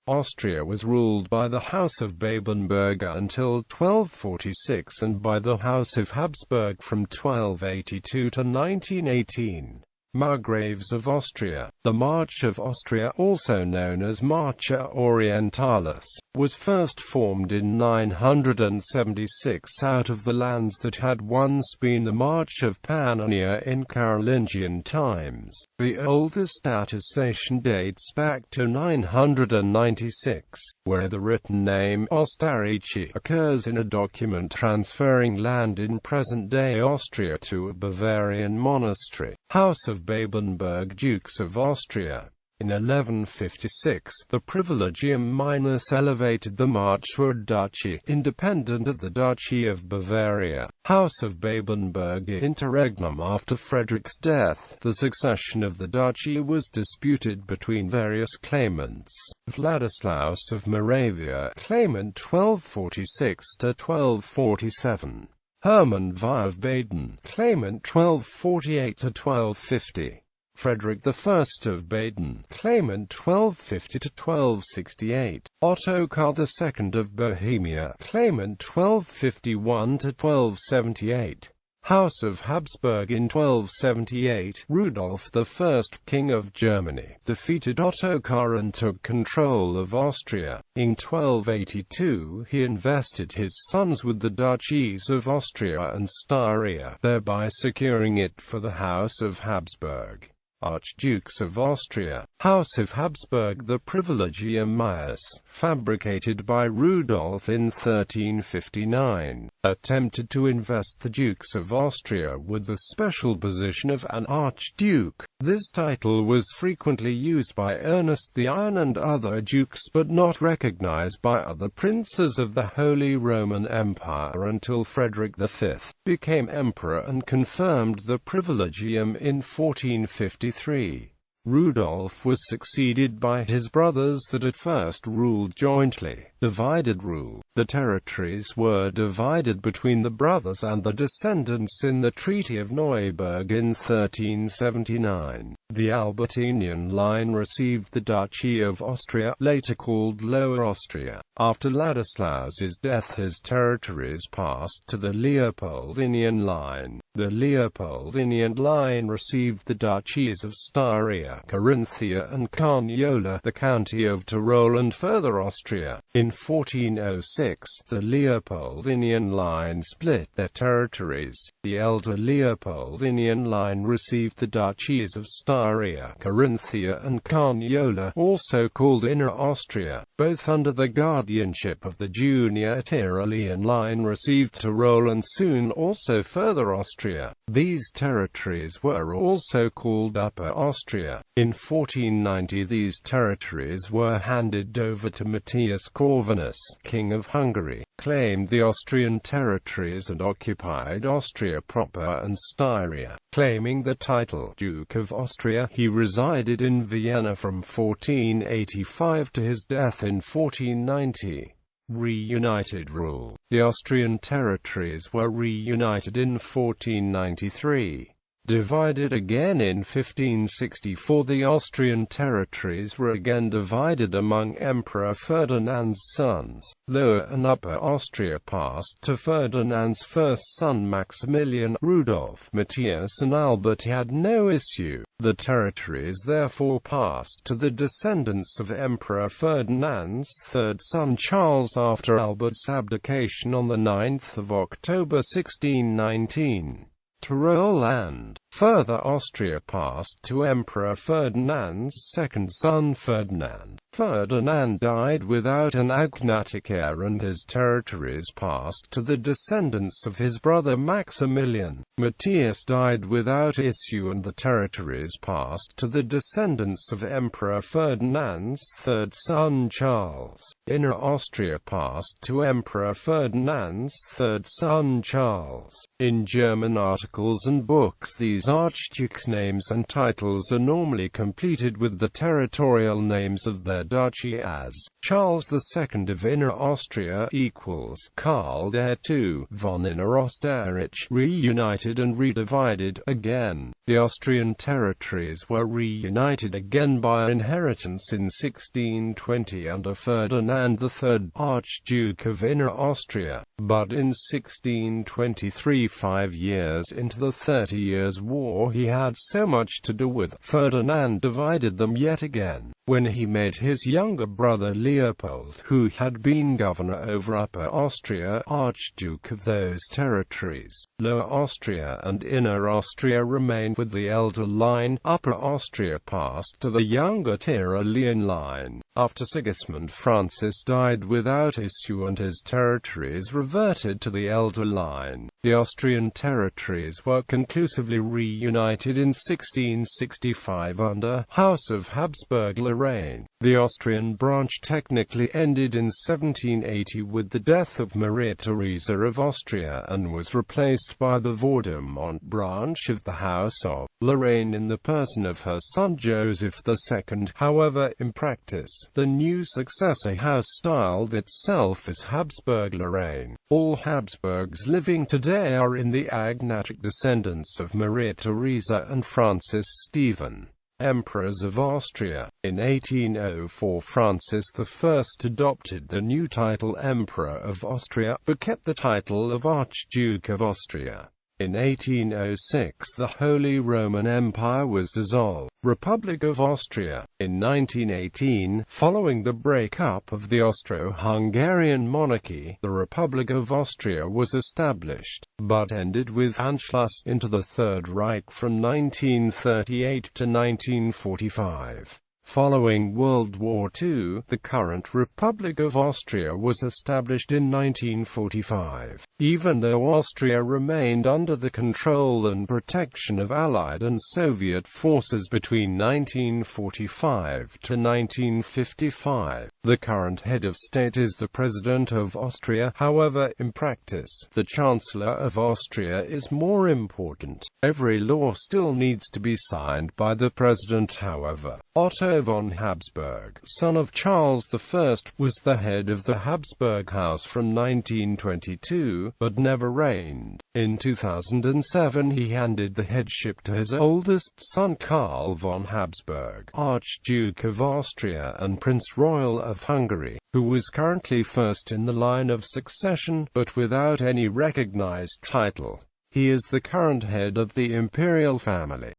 Austria was ruled by the House of Babenberg until 1246 and by the House of Habsburg from 1282 to 1918. Margraves of Austria. The March of Austria, also known as Marcha Orientalis, was first formed in 976 out of the lands that had once been the March of Pannonia in Carolingian times. The oldest attestation dates back to 996, where the written name Ostarici occurs in a document transferring land in present-day Austria to a Bavarian monastery. House of Babenberg, Dukes of Austria. In 1156, the Privilegium Minus elevated the March to a duchy, independent of the Duchy of Bavaria. House of Babenberg interregnum. After Frederick's death, the succession of the duchy was disputed between various claimants. Vladislaus of Moravia, claimant 1246 to 1247. Hermann V of Baden, claimant 1248 to 1250. Frederick I of Baden, claimant 1250 to 1268. Ottokar II of Bohemia, claimant 1251 to 1278. House of Habsburg. In 1278, Rudolf I, King of Germany, defeated Ottokar and took control of Austria. In 1282, he invested his sons with the duchies of Austria and Styria, thereby securing it for the House of Habsburg. Archdukes of Austria. House of Habsburg. The Privilegium Maius, fabricated by Rudolf in 1359, attempted to invest the Dukes of Austria with the special position of an archduke. This title was frequently used by Ernest the Iron and other dukes, but not recognized by other princes of the Holy Roman Empire until Frederick V became emperor and confirmed the privilegium in 1453. Rudolf was succeeded by his brothers that at first ruled jointly. Divided rule. The territories were divided between the brothers and the descendants in the Treaty of Neuburg in 1379. The Albertinian line received the Duchy of Austria, later called Lower Austria. After Ladislaus's death, his territories passed to the Leopoldinian line. The Leopoldinian line received the duchies of Styria, Carinthia and Carniola, the county of Tyrol and further Austria. In 1406, the Leopoldinian line split their territories. The elder Leopoldinian line received the duchies of Styria, Carinthia and Carniola, also called Inner Austria, both under the guardianship of the junior Tyrolean line received Tyrol and soon also further Austria. These territories were also called Upper Austria. In 1490 these territories were handed over to Matthias Corvinus, King of Hungary, claimed the Austrian territories and occupied Austria proper and Styria. Claiming the title Duke of Austria, he resided in Vienna from 1485 to his death in 1490. Reunited rule. The Austrian territories were reunited in 1493. Divided again in 1564, the Austrian territories were again divided among Emperor Ferdinand's sons. Lower and Upper Austria passed to Ferdinand's first son Maximilian. Rudolf, Matthias and Albert had no issue. The territories therefore passed to the descendants of Emperor Ferdinand's third son Charles after Albert's abdication on 9 October 1619. Tyrol and further Austria passed to Emperor Ferdinand's second son Ferdinand. Ferdinand died without an agnatic heir and his territories passed to the descendants of his brother Maximilian. Matthias died without issue and the territories passed to the descendants of Emperor Ferdinand's third son Charles. Inner Austria passed to Emperor Ferdinand's third son Charles. In German articles and books, these archdukes' names and titles are normally completed with the territorial names of their duchy, as Charles II of Inner Austria equals Karl der II von Inner Österreich, reunited and redivided again. The Austrian territories were reunited again by inheritance in 1620 under Ferdinand III, Archduke of Inner Austria, but in 1623, 5 years into the 30 Years' War, he had so much to do with. Ferdinand divided them yet again, when he made his younger brother Leopold, who had been governor over Upper Austria, Archduke of those territories. Lower Austria and Inner Austria remained with the elder line. Upper Austria passed to the younger Tyrolean line. After Sigismund Francis died without issue and his territories reverted to the elder line, the Austrian territories were conclusively reunited in 1665 under House of Habsburg-Lorraine. The Austrian branch technically ended in 1780 with the death of Maria Theresa of Austria and was replaced by the Vaudemont branch of the House of Lorraine in the person of her son Joseph II. However, in practice, the new successor house styled itself as Habsburg-Lorraine. All Habsburgs living today are in the agnatic descendants of Maria Theresa and Francis Stephen, Emperors of Austria. In 1804, Francis I adopted the new title Emperor of Austria, but kept the title of Archduke of Austria. In 1806, the Holy Roman Empire was dissolved. Republic of Austria. In 1918, following the breakup of the Austro-Hungarian monarchy, the Republic of Austria was established, but ended with Anschluss into the Third Reich from 1938 to 1945. Following World War II, the current Republic of Austria was established in 1945. Even though Austria remained under the control and protection of Allied and Soviet forces between 1945 to 1955, the current head of state is the President of Austria. However, in practice, the Chancellor of Austria is more important. Every law still needs to be signed by the President. However, Otto von Habsburg, son of Charles I, was the head of the Habsburg house from 1922, but never reigned. In 2007 he handed the headship to his oldest son Karl von Habsburg, Archduke of Austria and Prince Royal of Hungary, who was currently first in the line of succession, but without any recognized title. He is the current head of the imperial family.